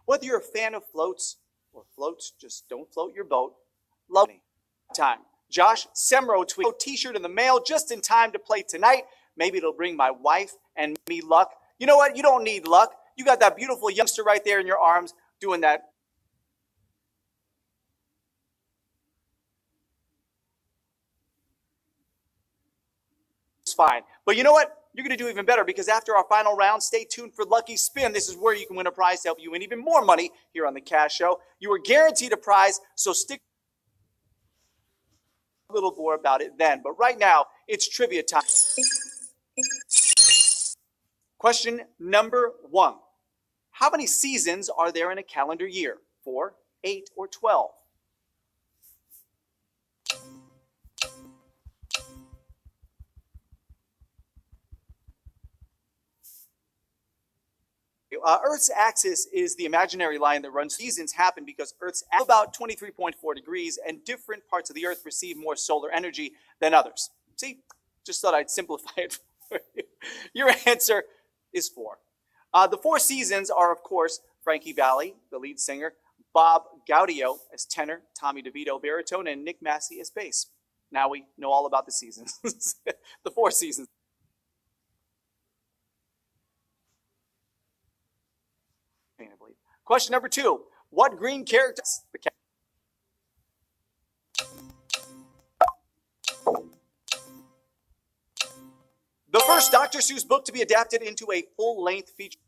Whether you're a fan of floats or floats just don't float your boat, love time. Josh Semro tweeted t-shirt in the mail just in time to play tonight. Maybe it'll bring my wife and me luck. You know what? You don't need luck. You got that beautiful youngster right there in your arms doing that. It's fine. But you know what? You're going to do even better because after our final round, stay tuned for Lucky Spin. This is where you can win a prize to help you win even more money here on the Cash Show. You are guaranteed a prize, so stick a little more about it then. But right now, it's trivia time. Question number 1. How many seasons are there in a calendar year? 4, 8, or 12? Earth's axis is the imaginary line that runs. Seasons happen because Earth's about 23.4 degrees, and different parts of the Earth receive more solar energy than others. See, just thought I'd simplify it for you. Your answer is 4. The 4 seasons are, of course, Frankie Valli, the lead singer, Bob Gaudio as tenor, Tommy DeVito baritone, and Nick Massey as bass. Now we know all about the seasons. The 4 seasons. Question number 2. What green character? The first Dr. Seuss book to be adapted into a full-length feature.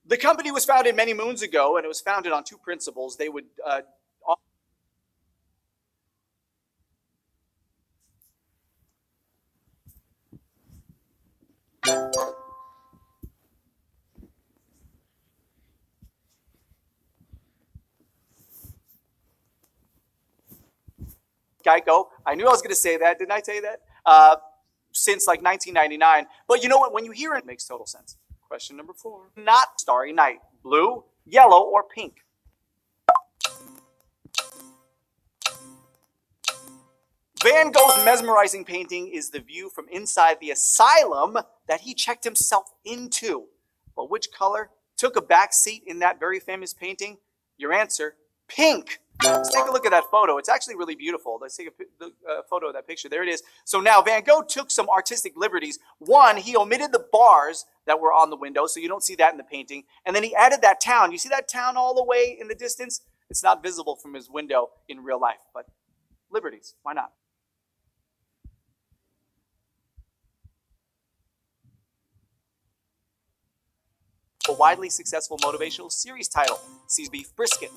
The company was founded many moons ago, and it was founded on 2 principles. They would Geico. I knew I was going to say that. Didn't I say that? Since like 1999. But you know what? When you hear it, it makes total sense. Question number 4. Not Starry Night. Blue, yellow, or pink? Van Gogh's mesmerizing painting is the view from inside the asylum that he checked himself into. But which color took a back seat in that very famous painting? Your answer, pink. Let's take a look at that photo. It's actually really beautiful. Let's take a photo of that picture. There it is. So now Van Gogh took some artistic liberties. One, he omitted the bars that were on the window, so you don't see that in the painting. And then he added that town. You see that town all the way in the distance? It's not visible from his window in real life, but liberties, why not? A widely successful motivational series title, Caesar Beef Brisket.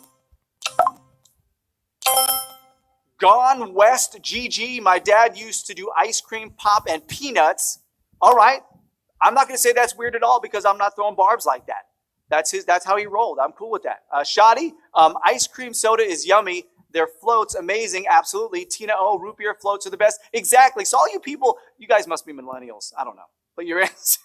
Gone West GG. My dad used to do ice cream, pop, and peanuts. All right. I'm not going to say that's weird at all because I'm not throwing barbs like that. That's how he rolled. I'm cool with that. Shoddy, ice cream soda is yummy. Their floats, amazing. Absolutely. Tina O, root beer floats are the best. Exactly. So all you people, you guys must be millennials. I don't know. But your answer,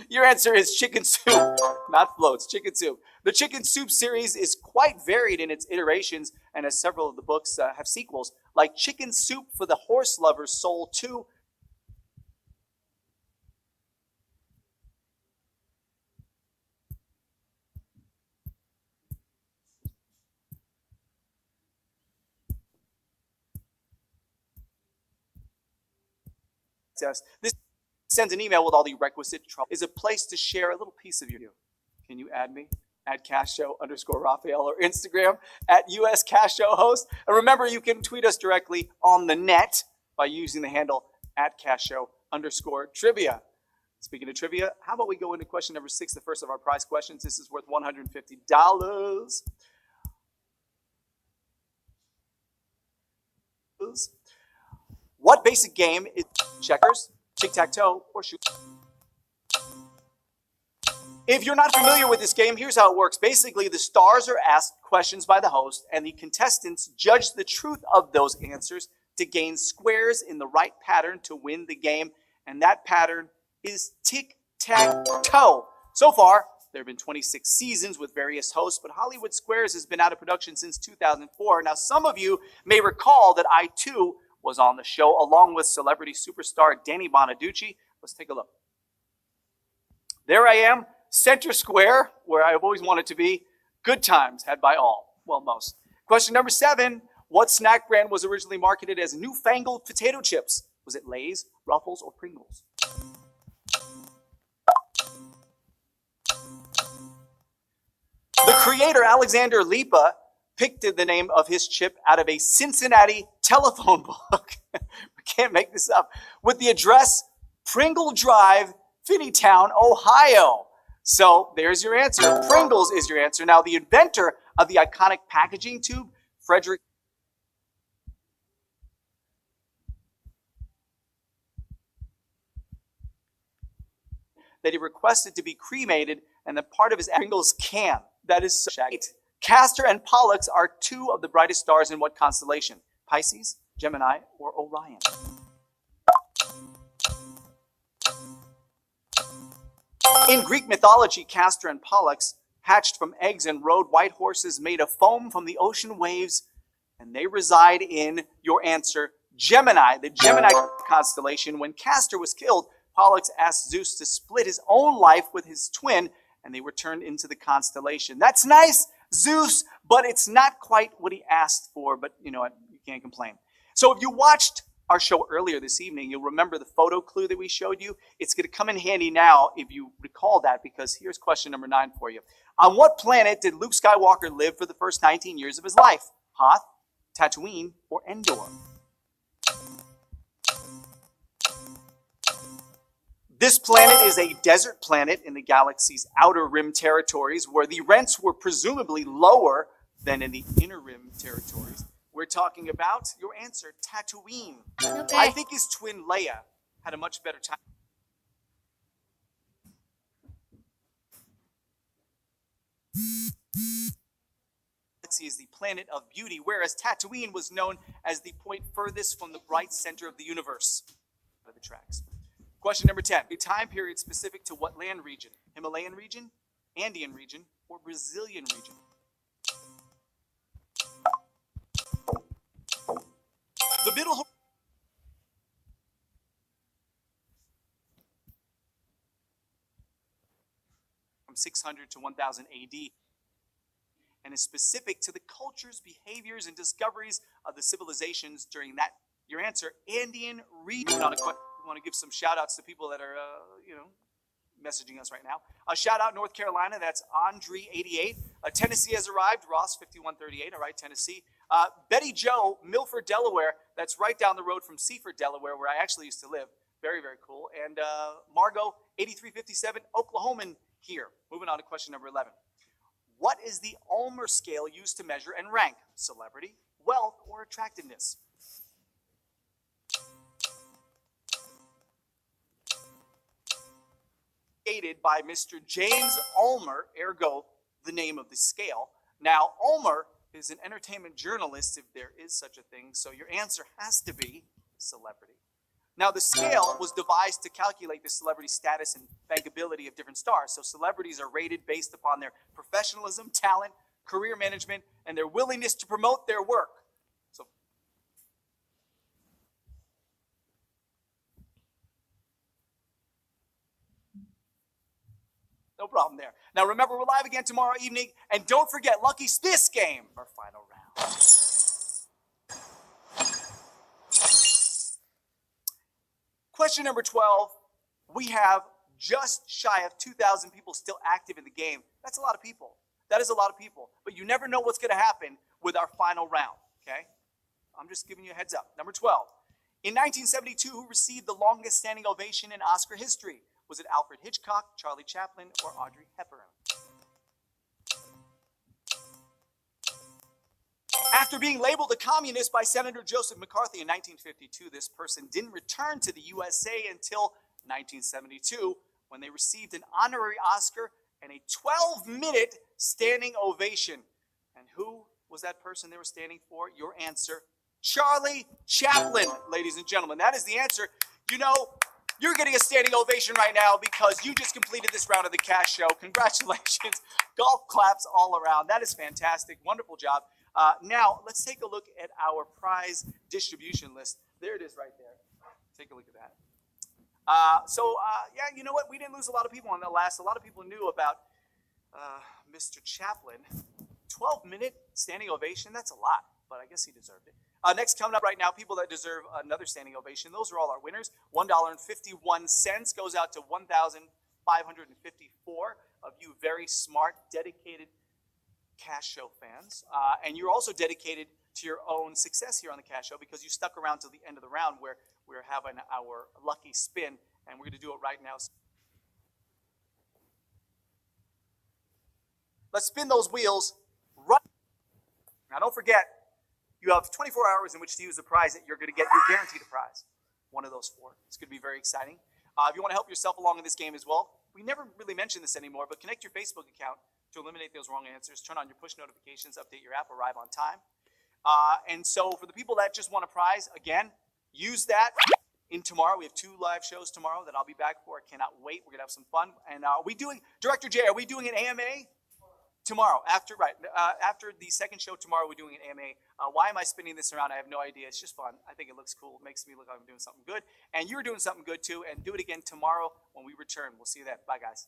your answer is chicken soup, not floats, chicken soup. The Chicken Soup series is quite varied in its iterations, and as several of the books have sequels, like Chicken Soup for the Horse Lover's Soul 2. This sends an email with all the requisite trouble. Is a place to share a little piece of you. Can you add me? At @CashShow_Raphael or Instagram at US Cash Show Host. And remember, you can tweet us directly on the net by using the handle @CashShow_Trivia. Speaking of trivia, how about we go into question number 6, the first of our prize questions. This is worth $150. What basic game is checkers, tic-tac-toe, or shoot? If you're not familiar with this game, here's how it works. Basically, the stars are asked questions by the host, and the contestants judge the truth of those answers to gain squares in the right pattern to win the game, and that pattern is tic-tac-toe. So far, there have been 26 seasons with various hosts, but Hollywood Squares has been out of production since 2004. Now, some of you may recall that I, too, was on the show along with celebrity superstar Danny Bonaducci. Let's take a look. There I am, center square, where I've always wanted to be. Good times had by all. Well, most. Question number 7. What snack brand was originally marketed as newfangled potato chips? Was it Lay's, Ruffles, or Pringles? The creator, Alexander Lipa, picked the name of his chip out of a Cincinnati telephone book. We can't make this up. With the address Pringle Drive, Finneytown, Ohio. So there's your answer. Pringles is your answer. Now, the inventor of the iconic packaging tube, Frederick, that he requested to be cremated, and the part of his Pringles can. That is so shaggy. Castor and Pollux are 2 of the brightest stars in what constellation? Pisces, Gemini, or Orion? In Greek mythology, Castor and Pollux hatched from eggs and rode white horses made of foam from the ocean waves, and they reside in, your answer, Gemini, the Gemini constellation. When Castor was killed, Pollux asked Zeus to split his own life with his twin, and they were turned into the constellation. That's nice, Zeus, but it's not quite what he asked for, but you know what, you can't complain. So if you watched our show earlier this evening, you'll remember the photo clue that we showed you. It's going to come in handy now if you recall that, because here's question number 9 for you. On what planet did Luke Skywalker live for the first 19 years of his life? Hoth, Tatooine, or Endor? This planet is a desert planet in the galaxy's outer rim territories, where the rents were presumably lower than in the inner rim territories. We're talking about, your answer, Tatooine. Okay. I think his twin Leia had a much better time. Galaxy is the planet of beauty, whereas Tatooine was known as the point furthest from the bright center of the universe. Out of the tracks. Question number 10. A time period specific to what land region? Himalayan region, Andean region, or Brazilian region? The middle from 600 to 1000 AD, and is specific to the cultures, behaviors, and discoveries of the civilizations during that, your answer, Andean region. I want to give some shout outs to people that are, messaging us right now. Shout out North Carolina, that's Andre88. Tennessee has arrived, Ross 5138, all right, Tennessee. Betty Joe, Milford, Delaware, that's right down the road from Seaford, Delaware, where I actually used to live. Very, very cool. And Margot, 8357, Oklahoman here. Moving on to question number 11. What is the Ulmer scale used to measure and rank? Celebrity, wealth, or attractiveness? By Mr. James Ulmer, ergo the name of the scale. Now, Ulmer is an entertainment journalist, if there is such a thing, so your answer has to be celebrity. Now, the scale was devised to calculate the celebrity status and bankability of different stars. So celebrities are rated based upon their professionalism, talent, career management, and their willingness to promote their work. No problem there. Now remember, we're live again tomorrow evening, and don't forget, Lucky This game, our final round. Question number 12. We have just shy of 2,000 people still active in the game. That's a lot of people. That is a lot of people. But you never know what's going to happen with our final round, okay? I'm just giving you a heads up. Number 12. In 1972, who received the longest standing ovation in Oscar history? Was it Alfred Hitchcock, Charlie Chaplin, or Audrey Hepburn? After being labeled a communist by Senator Joseph McCarthy in 1952, this person didn't return to the USA until 1972, when they received an honorary Oscar and a 12-minute standing ovation. And who was that person they were standing for? Your answer, Charlie Chaplin, ladies and gentlemen. That is the answer. You know, you're getting a standing ovation right now because you just completed this round of the Cash Show. Congratulations. Golf claps all around. That is fantastic. Wonderful job. Now, let's take a look at our prize distribution list. There it is right there. Take a look at that. Yeah, you know what? We didn't lose a lot of people on that last. A lot of people knew about Mr. Chaplin. 12-minute standing ovation, that's a lot, but I guess he deserved it. Next, coming up right now, people that deserve another standing ovation. Those are all our winners. $1.51 goes out to 1,554 of you very smart, dedicated Cash Show fans. And you're also dedicated to your own success here on the Cash Show because you stuck around till the end of the round where we're having our lucky spin, and we're going to do it right now. Let's spin those wheels right now. Don't forget, you have 24 hours in which to use the prize that you're going to get. You're guaranteed a prize. One of those four. It's going to be very exciting. If you want to help yourself along in this game as well, we never really mention this anymore, but connect your Facebook account to eliminate those wrong answers. Turn on your push notifications, update your app, arrive on time. And so for the people that just want a prize, again, use that in tomorrow. We have 2 live shows tomorrow that I'll be back for. I cannot wait. We're going to have some fun. And are we doing, Director Jay, are we doing an AMA? Tomorrow, after the second show tomorrow, we're doing an AMA. Why am I spinning this around? I have no idea. It's just fun. I think it looks cool. It makes me look like I'm doing something good. And you're doing something good too. And do it again tomorrow when we return. We'll see you then. Bye, guys.